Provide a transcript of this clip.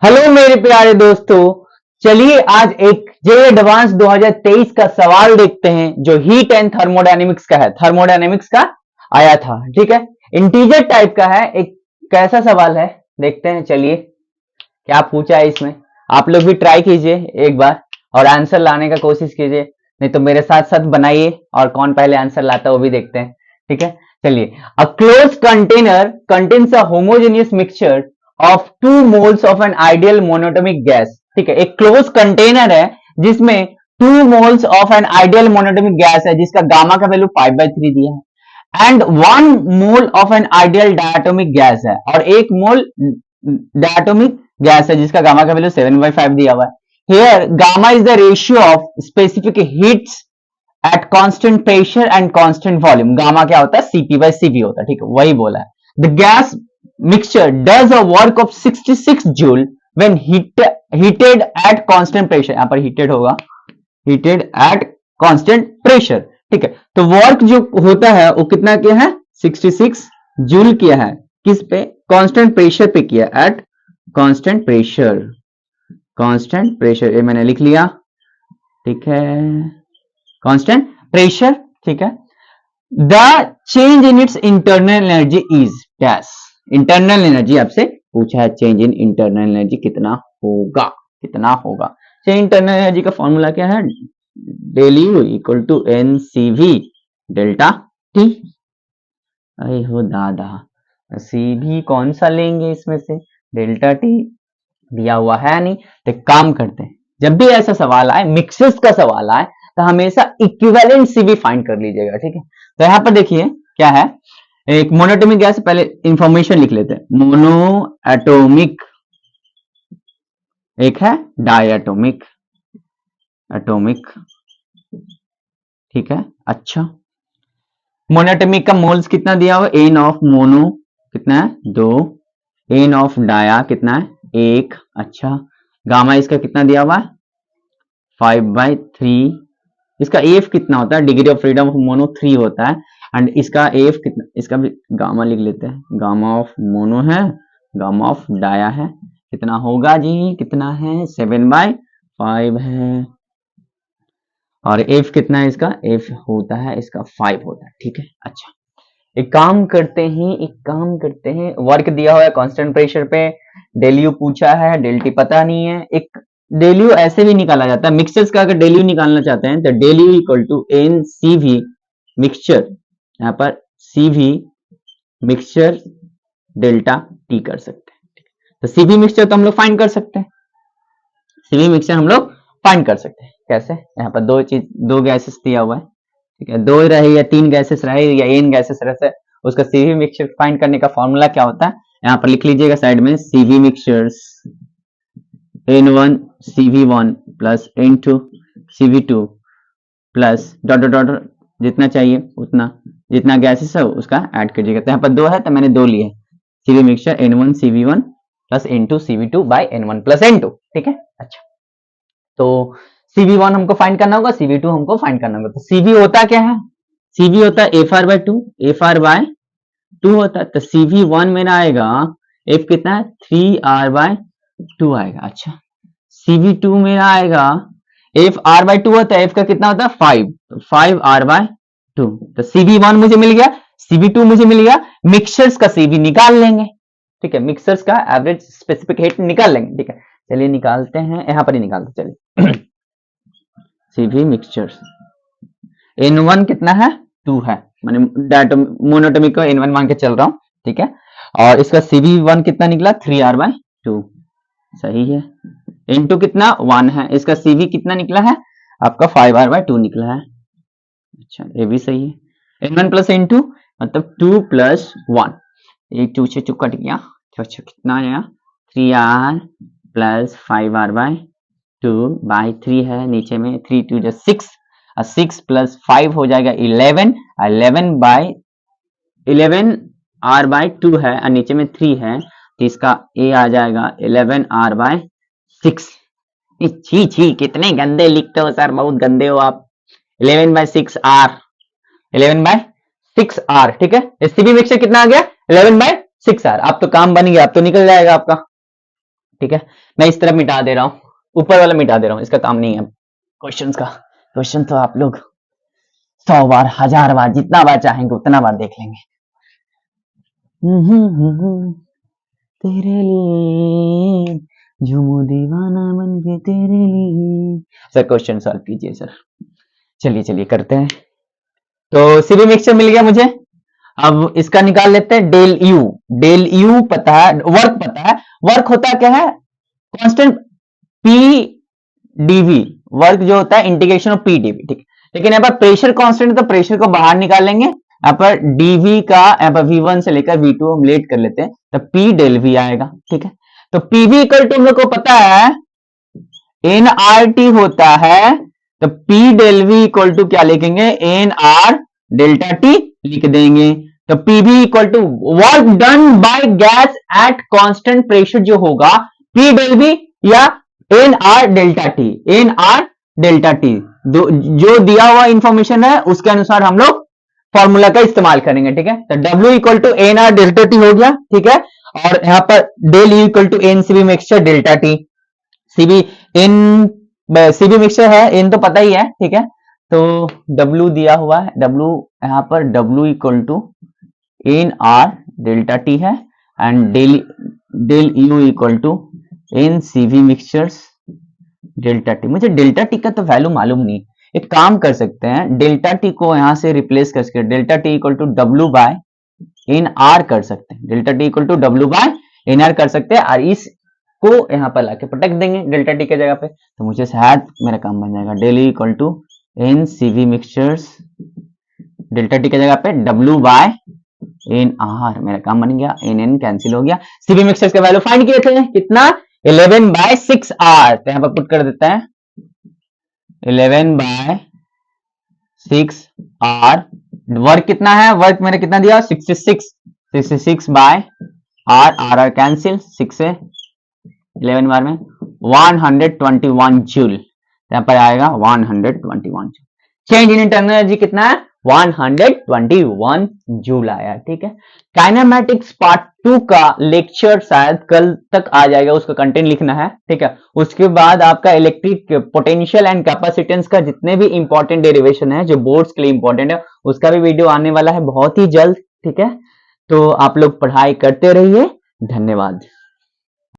Hello मेरे प्यारे दोस्तों। चलिए आज एक जे एडवांस 2023 का सवाल देखते हैं जो हीट एंड थर्मोडायनेमिक्स का है। थर्मोडायनेमिक्स का आया था, ठीक है। इंटीजर टाइप का है। एक कैसा सवाल है देखते हैं। चलिए क्या पूछा है इसमें। आप लोग भी ट्राई कीजिए एक बार और आंसर लाने का कोशिश कीजिए, नहीं तो मेरे साथ साथ बनाइए और कौन पहले आंसर लाता है वो भी देखते हैं, ठीक है। चलिए, a close container contains a homogeneous mixture of 2 moles of an ideal monatomic gas. ठीक है, एक क्लोज कंटेनर है जिसमें 2 moles of an ideal monatomic gas है जिसका गामा का वैल्यू 5/3 दिया है, and 1 mole of an ideal diatomic gas है, और 1 मोल डायटोमिक गैस है जिसका गामा का वैल्यू 7/5 दिया हुआ है। Here gamma is the ratio of specific heats eight constant pressure and constant volume. Gamma क्या होता है? CP/CV होता है, ठीक है, वही बोला है। The gas mixture does a work of 66 joule when heated eight constant pressure. यहां पर हीटेड होगा, हीटेड एट कांस्टेंट प्रेशर, ठीक है। तो वर्क जो होता है वो कितना किया है? 66 जूल किया है। किस पे? कांस्टेंट प्रेशर पे किया, eight constant pressure. Constant pressure ये मैंने लिख लिया, ठीक है, कांस्टेंट प्रेशर, ठीक है। The change in its internal energy is dash. Internal energy आपसे पूछा है, चेंज इन इंटरनल एनर्जी कितना होगा, कितना होगा। चेंज इंटरनल एनर्जी का फॉर्मूला क्या है? Del U equal to NCV delta T. अरे हो दादा, CV कौन सा लेंगे इसमें से? डेल्टा टी दिया हुआ है नहीं, तो काम करते हैं, जब भी ऐसा सवाल आए, मिक्सेस का सवाल आए, तो हमेशा इक्विवेलेंट CV फाइंड कर लीजिएगा, ठीक है। तो यहां पर देखिए क्या है, एक मोनोएटॉमिक गैस, पहले इंफॉर्मेशन लिख लेते हैं। मोनो एटोमिक, एक है डायटोमिक, एटोमिक, ठीक है। अच्छा, मोनोएटॉमिक का मोल्स कितना दिया हुआ? एन ऑफ मोनो कितना है? 2। एन ऑफ डाया कितना है? 1। अच्छा, गामा इसका कितना दिया हुआ है? 5/3। इसका एफ कितना होता है? Degree of freedom of mono 3 होता है, एंड इसका एफ कितना? इसका भी गामा लिख लेते हैं। गामा ऑफ मोनो है, गामा ऑफ डाया है, कितना होगा जी? कितना है? 7/5 है। और एफ कितना है इसका? एफ होता है इसका 5 होता है, ठीक है। अच्छा, एक काम करते हैं, वर्क दिया हुआ है कांस्टेंट प्रेशर पे, डेल यू पूछा है, डेल टी पता नहीं है। एक डेल यू ऐसे भी निकाला जाता है, मिक्सचर्स का अगर डेल यू निकालना चाहते हैं तो del U equal to NCV mixture, यहाँ पर CV मिक्सचर डेल्टा टी कर सकते हैं। तो CV मिक्सचर तो हम लोग फाइंड कर सकते हैं, CV मिक्सचर हम लोग फाइंड कर सकते हैं। कैसे? यहाँ पर दो गैसेस दिया हुआ है, ठीक है, 2 रहे या 3 गैसेस रहे या n गैसेस रहे, उसका CV मिक्सचर फाइंड करने का फॉर्मूला क्या होता है? यहाँ पर लिख लीजिएगा साइड में, CV mixtures N1 CV1 plus N2 CV2 plus dot dot dot, जितना चाहिए उतना, जितना गैसेस है उसका ऐड कीजिएगा। तो यहाँ पर 2 है तो मैंने 2 लिए। CV mixture N1 CV1 plus N2 CV2 by N1 plus N2, ठीक है। अच्छा, तो CV1 हमको फाइंड करना होगा, CV2 हमको फाइंड करना होगा। तो CV होता क्या है? CV होता है FR/2, FR/2 होता है। तो CV1 मेरा आएगा, F कितना है? 3R/2 आएगा। अच्छा, CV2 मेरा आएगा, FR/2 होता है, F का कितना होता है? 5, तो 5R/2। तो CV1 मुझे मिल गया, CV2 मुझे मिल गया, मिक्सचर्स का CV निकाल लेंगे, ठीक है, मिक्सचर्स का एवरेज स्पेसिफिक हीट निकाल लेंगे, ठीक है। चलिए निकालते हैं, यहाँ पर ही निकालते, चलिए। CV मिक्सचर्स N1 कितना है? 2 है, मैंने मोनोटोमिक को N1 मान के चल रहा हूं, ठीक है। और इसका CV1 कितना निकला? 3R/2, सही है। N2 कितना? 1 है, इसका CV कितना निकला है? आपका 5R/2 निकला है। अच्छा, ये भी सही है। N1 प्लस N2 मतलब 2 प्लस 1, एक 2 से 2 कट गया, तो अच्छा कितना आया? 3R प्लस 5R/2 बाई 3 है, नीचे में 3 2 जो 6, 6 प्लस 5 हो जाएगा 11, 11R/2 है, और नीचे में 3 है, तो इसका A आ जाएगा 11R/6। छी छी, कितने गंदे लिखते हो सर, बहुत गंदे हो आप। 11/6R, 11/6R, ठीक है। CV मिक्सचर कितना आ गया? 11/6R। आप तो काम बन गया, आप तो निकल जाएगा आपका। ठीक है, मैं इस तरफ मिटा दे रहा हूँ, ऊपर वाला मिटा दे रहा हूँ, इसका काम नहीं है क्वेश्चंस का। क्वेश्चन तो आप लोग 100 बार 1000 बार जितना बार चाहेंगे उतना बार देख लेंगे। तेरे लिए झूमू दीवाना बन के तेरे लिए। सर क्वेश्चन सॉल्व कीजिए सर। चलिए चलिए करते हैं। तो सीबी मिक्सचर मिल गया मुझे, अब इसका निकाल लेते हैं डेल यू। डेल यू पता है, वर्क पता है, वर्क होता क्या है, कांस्टेंट पी डीवी, वर्क जो होता है इंटीग्रेशन ऑफ पी डीवी, ठीक। लेकिन यहाँ पर प्रेशर कांस्टेंट, तो प्रेशर को बाहर निकाल लेंगे, यहाँ पर डीवी का यहाँ पर V1 से लेकर V2 हम लेट कर लेते हैं, तो पी डेल वी आएगा, ठीक है। तो पीवी इक्वल टू हम लोग को पता है एनआरटी होता है, तो P del V equal to क्या लिखेंगे, एन आर डेल्टा टी लिख देंगे। तो PV equal to work done by gas at constant pressure जो होगा पी डेल वी या N R delta T, N R delta T जो दिया हुआ इंफॉर्मेशन है उसके अनुसार हम लोग फॉर्मूला का इस्तेमाल करेंगे, ठीक है। तो W equal to N R delta T हो गया, ठीक है। और यहां पर del U equal to N CV mixture delta T, CV N CV mixture है, एन तो पता ही है, ठीक है। तो W दिया हुआ है, W यहां पर W equal to N R delta T है and del U equal to N CV mixtures delta T. मुझे डेल्टा टी का तो वैल्यू मालूम नहीं, एक काम कर सकते हैं, डेल्टा टी को यहां से रिप्लेस करके delta T equal to W by N R कर सकते हैं, delta T equal to W by N R कर सकते हैं और इसको यहां पर लाके पटक देंगे डेल्टा टी के जगह पे, तो मुझे शायद मेरा काम बन जाएगा del equal to N CV mixtures delta T के जगह पे डब्ल्यू बाय एन आर, मेरा काम बन गया, एन एन कैंसिल हो गया। सीवी मिक्सचर्स का वैल्यू फाइंड किए थे कितना, 11 बाय 6 आर, तो यहां पर पुट कर देते हैं 11 बाय 6 आर। वर्क कितना है, वर्क मैंने कितना दिया 66 by R, R R cancel, 6 से 11 बार में 121 जूल, यहां पर आएगा 121 joule. Change in internal energy कितना है 121 जूल आया, ठीक है। काइनेमैटिक्स पार्ट 2 का लेक्चर शायद कल तक आ जाएगा, उसका कंटेंट लिखना है, ठीक है। उसके बाद आपका इलेक्ट्रिक पोटेंशियल एंड कैपेसिटेंस का जितने भी इंपॉर्टेंट डेरिवेशन है जो बोर्ड्स के लिए इंपॉर्टेंट है उसका भी वीडियो आने वाला है बहुत ही जल्द, ठीक है। तो आप लोग पढ़ाई करते रहिए, धन्यवाद।